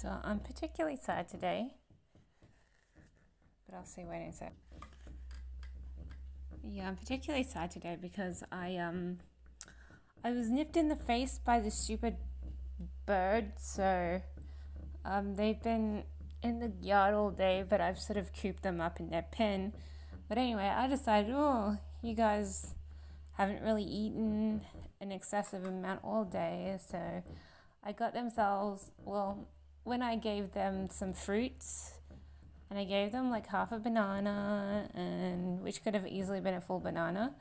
So I'm particularly sad today, but I'll see what I say. Yeah, I'm particularly sad today because I was nipped in the face by this stupid bird. So they've been in the yard all day, but I've sort of cooped them up in their pen. But anyway, I decided, you guys haven't really eaten an excessive amount all day, so I got themselves, when I gave them some fruits, and I gave them like half a banana, and which could have easily been a full banana,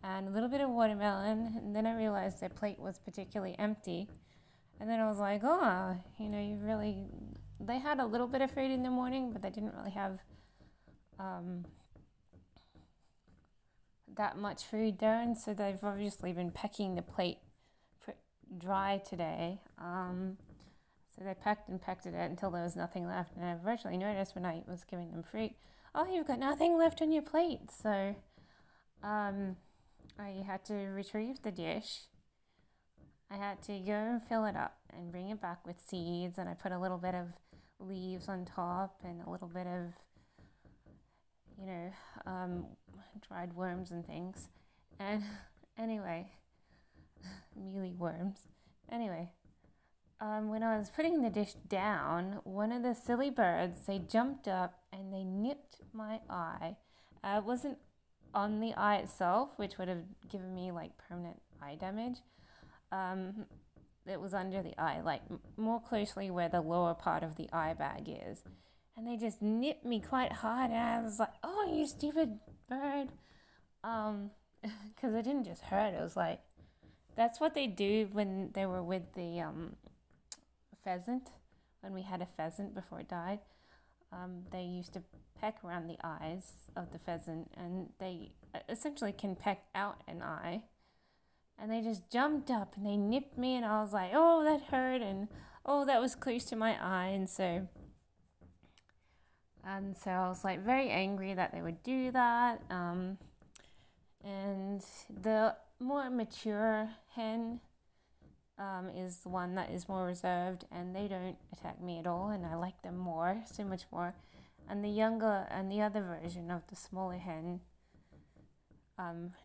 and a little bit of watermelon, and then I realized their plate was particularly empty. And then I was like, they had a little bit of food in the morning, but they didn't really have that much food there, and so they've obviously been pecking the plate dry today. So they pecked and pecked at it until there was nothing left, and I virtually noticed when I was giving them fruit, you've got nothing left on your plate. So I had to retrieve the dish. I had to go and fill it up and bring it back with seeds, and I put a little bit of leaves on top and a little bit of dried worms and things. And anyway, mealy worms. Anyway, when I was putting the dish down, one of the silly birds, they jumped up and they nipped my eye. It wasn't on the eye itself, which would have given me like permanent eye damage. It was under the eye, like more closely where the lower part of the eye bag is. And they just nipped me quite hard, and I was like, "Oh, you stupid bird!" Because it didn't just hurt; it was like that's what they do when they were with the pheasant. When we had a pheasant before it died, they used to peck around the eyes of the pheasant, and they essentially can peck out an eye. And they just jumped up and they nipped me, and I was like, "Oh, that hurt!" and "Oh, that was close to my eye," and so I was like very angry that they would do that. And the more mature hen is the one that is more reserved, and they don't attack me at all, and I like them more, so much more. And the younger and the other version of the smaller hen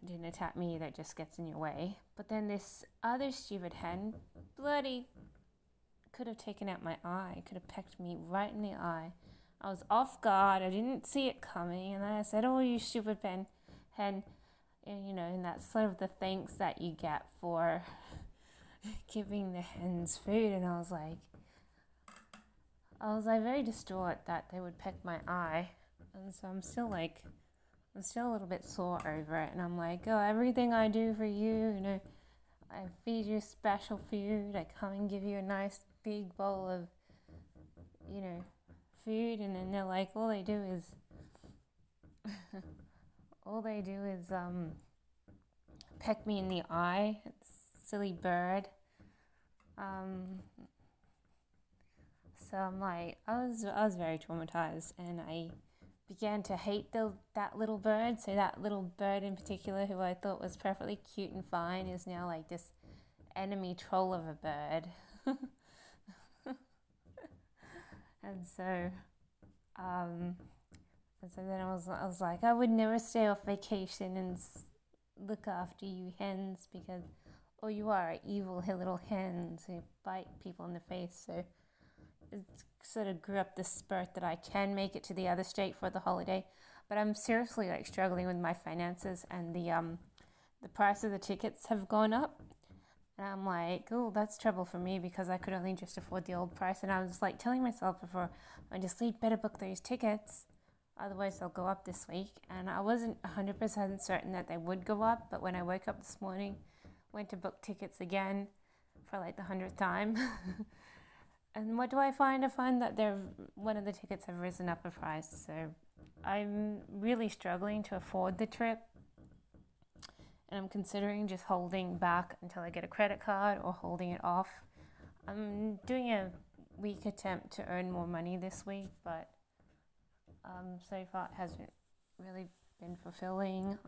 didn't attack me either, it just gets in your way. But then this other stupid hen bloody could have taken out my eye, could have pecked me right in the eye. I was off guard, I didn't see it coming, and then I said, "Oh, you stupid hen," and that's sort of the thanks that you get for giving the hens food. And I was like very distraught that they would peck my eye, and so I'm still a little bit sore over it. And I'm like, "Oh, everything I do for you, I feed you special food, I come and give you a nice big bowl of food," and then they're like, all they do is peck me in the eye. Silly bird. So I'm like, I was very traumatized, and I began to hate that little bird. So that little bird in particular, who I thought was perfectly cute and fine, is now like this enemy troll of a bird. And so then I was like, I would never stay off vacation and look after you hens, because you are evil little hens who bite people in the face. So it sort of grew up this spirit that I can make it to the other state for the holiday, but I'm seriously struggling with my finances, and the price of the tickets have gone up. And I'm like, oh, that's trouble for me, because I could only just afford the old price. And I was telling myself before, I just better book those tickets, otherwise they'll go up this week. And I wasn't 100% certain that they would go up, but when I woke up this morning, went to book tickets again for the 100th time. And what do I find? I find that one of the tickets have risen up a price. So I'm really struggling to afford the trip. And I'm considering just holding back until I get a credit card, or holding it off. I'm doing a weak attempt to earn more money this week, but so far it hasn't really been fulfilling.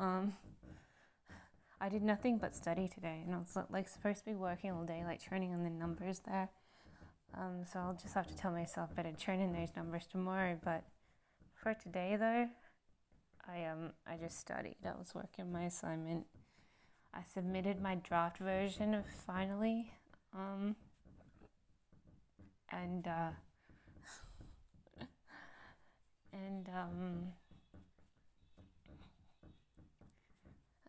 I did nothing but study today, and I was supposed to be working all day, churning on the numbers there. So I'll just have to tell myself better turn in those numbers tomorrow. But for today, though, I just studied. I was working my assignment. I submitted my draft version finally, and and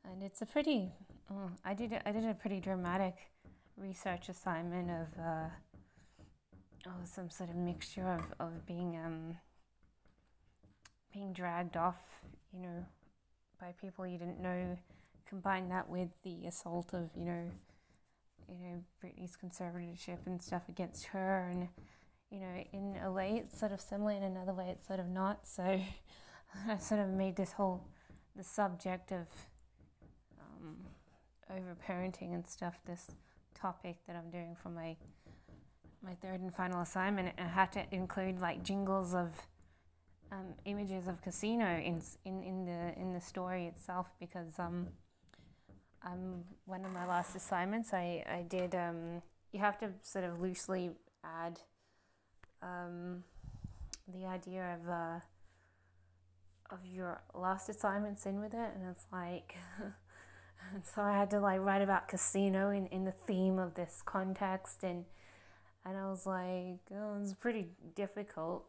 and it's a pretty. I did a pretty dramatic research assignment of some sort of mixture of being dragged off, by people you didn't know. Combine that with the assault of Britney's conservatorship and stuff against her, and in a way it's sort of similar, in another way it's sort of not. So I sort of made the subject of over-parenting and stuff this topic that I'm doing for my third and final assignment. I had to include like jingles of images of casino in the story itself, because one of my last assignments I did, you have to sort of loosely add the idea of your last assignments in with it, and it's like and so I had to like write about casino in the theme of this context, and I was like, oh, it was pretty difficult,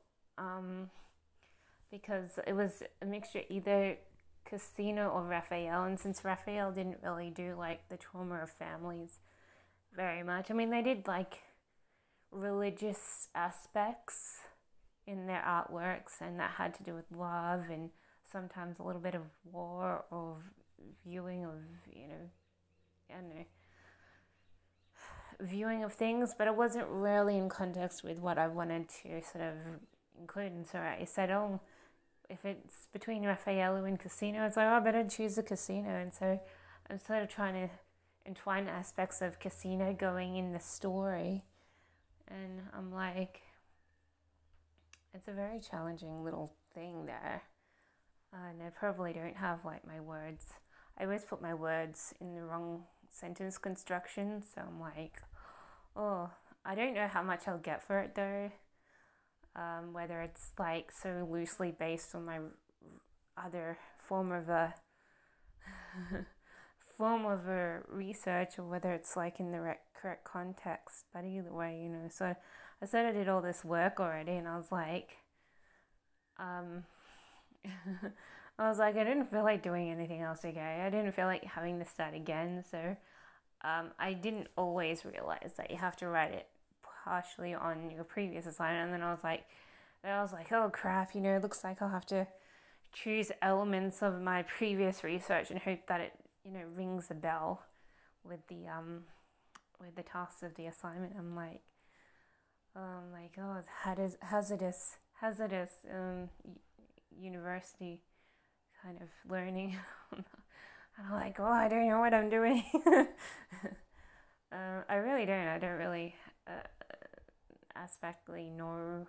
because it was a mixture, either Casino or Raphael, and since Raphael didn't really do like the trauma of families very much. I mean, they did like religious aspects in their artworks, and that had to do with love and sometimes a little bit of war or viewing of, I don't know, viewing of things, but it wasn't really in context with what I wanted to sort of include. And so I said, oh, if it's between Raffaello and Casino, it's like, oh, I better choose the Casino. And so I'm sort of trying to entwine aspects of Casino going in the story. And I'm like, it's a very challenging little thing there. And I probably don't have like my words. I always put my words in the wrong sentence construction. So I'm like, oh, I don't know how much I'll get for it though. Whether it's like so loosely based on my other form of a research, or whether it's like in the correct context. But either way, so I said I did all this work already, and I was like, I didn't feel like doing anything else again. I didn't feel like having to start again. So I didn't always realize that you have to write it partially on your previous assignment, and then I was like, oh crap, it looks like I'll have to choose elements of my previous research and hope that it rings a bell with the tasks of the assignment. I'm like, oh, it's hazardous university kind of learning. I'm like, oh, I don't know what I'm doing. I really don't. I don't really aspectly know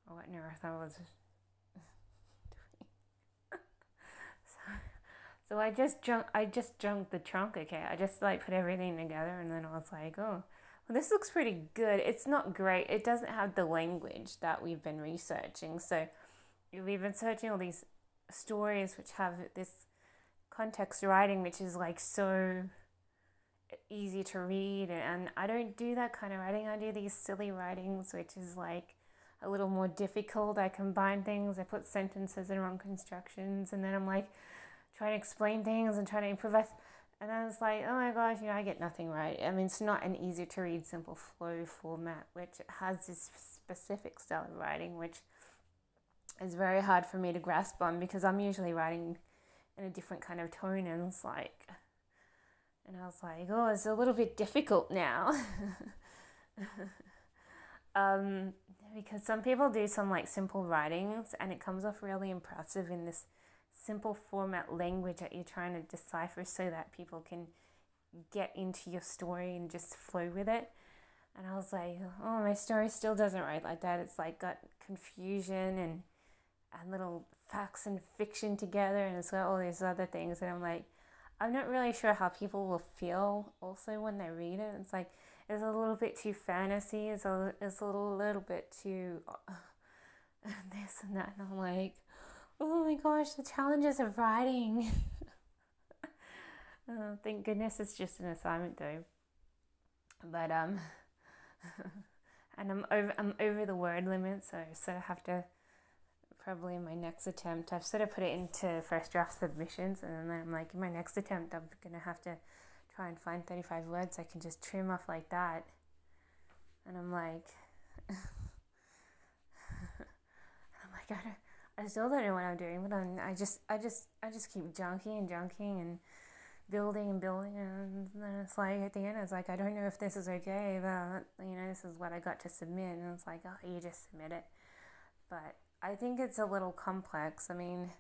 what on earth I was doing. So I just junked the trunk. Okay, I just like put everything together, and then I was like, oh, well, this looks pretty good. It's not great. It doesn't have the language that we've been researching. So we've been searching all these stories which have this context writing, which is like so easy to read, and I don't do that kind of writing. I do these silly writings, which is like a little more difficult. I combine things, I put sentences in wrong constructions, and then I'm like trying to explain things and trying to improvise, and I was like, oh my gosh, I get nothing right. I mean, it's not an easy to read simple flow format, which has this specific style of writing, which is very hard for me to grasp on, because I'm usually writing in a different kind of tone, and it's like, and I was like, oh, it's a little bit difficult now. Because some people do some like simple writings, and it comes off really impressive in this simple format language that you're trying to decipher so that people can get into your story and just flow with it. And I was like, oh, my story still doesn't write like that. It's like got confusion and little facts and fiction together, and it's got all these other things, and I'm like, I'm not really sure how people will feel also when they read it. It's like, is a little bit too fantasy. It's a little bit too this and that. And I'm like, oh my gosh, the challenges of writing. Thank goodness it's just an assignment though. But and I'm over the word limit, so I sort of have to probably in my next attempt. I've sort of put it into first draft submissions, and then I'm like, in my next attempt, I'm gonna have to try and find 35 words I can just trim off like that. And I'm like, I still don't know what I'm doing, but I just keep junking and building, and then it's like at the end, it's like I don't know if this is okay, but this is what I got to submit, and it's like, oh, you just submit it. But I think it's a little complex. I mean,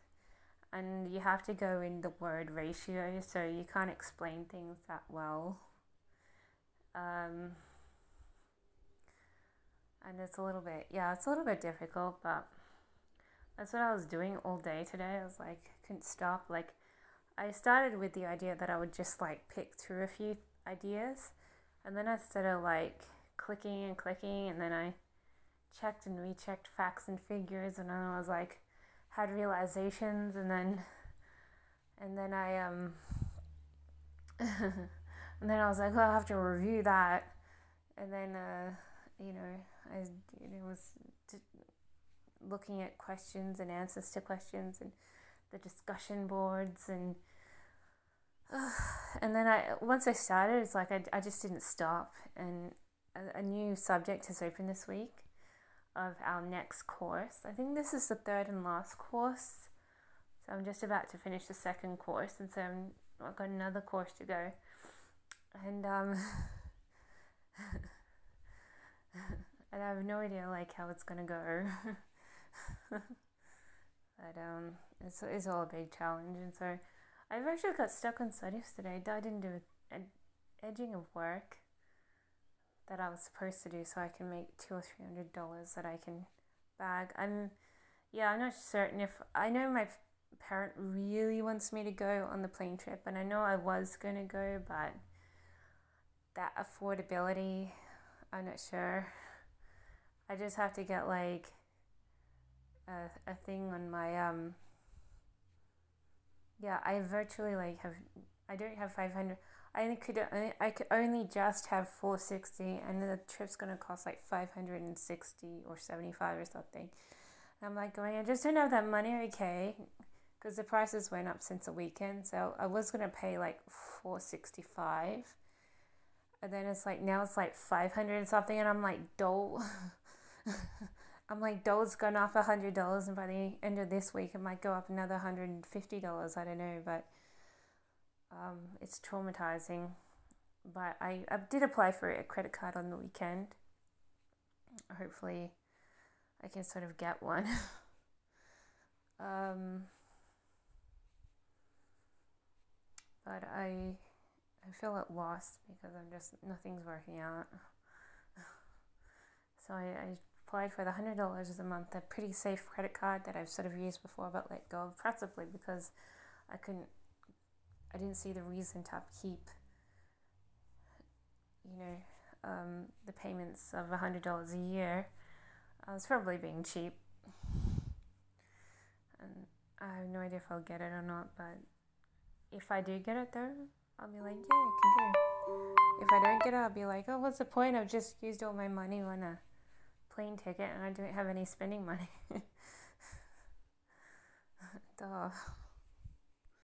and you have to go in the word ratio, so you can't explain things that well. And it's a little bit difficult, but that's what I was doing all day today. I was like, couldn't stop. Like, I started with the idea that I would just like pick through a few ideas, and then I started like clicking, and then I checked and rechecked facts and figures, and then I was like, had realizations, and then I and then I was like, oh, I have to review that, and then I was looking at questions and answers to questions and the discussion boards, and then once I started, it's like I just didn't stop, and a new subject has opened this week of our next course. I think this is the third and last course, so I'm just about to finish the second course, and so I've got another course to go, and and I have no idea like how it's gonna go. But it's all a big challenge, and so I've actually got stuck on studies today. I didn't do an edging of work that I was supposed to do, so I can make $200 or $300 that I can bag. I'm not certain if I know my parent really wants me to go on the plane trip, and I know I was gonna go, but that affordability, I'm not sure. I just have to get like a thing on my I virtually like I don't have 500. I could only just have 460, and the trip's gonna cost like 560 or 75 or something. And I'm like going, I just don't have that money, okay? Because the prices went up since the weekend, so I was gonna pay like 465, and then it's like now it's like 500 and something, and I'm like, Dole. I'm like, Dole's gone up $100, and by the end of this week, it might go up another $150. I don't know, but it's traumatizing. But I did apply for a credit card on the weekend. Hopefully, I can sort of get one. But I feel at loss because nothing's working out. So I applied for the $100 a month, a pretty safe credit card that I've sort of used before but let go of, principally because I didn't see the reason to upkeep, the payments of $100 a year. I was probably being cheap, and I have no idea if I'll get it or not, but if I do get it though, I'll be like, yeah, I can do. If I don't get it, I'll be like, oh, what's the point? I've just used all my money on a plane ticket and I don't have any spending money. Duh.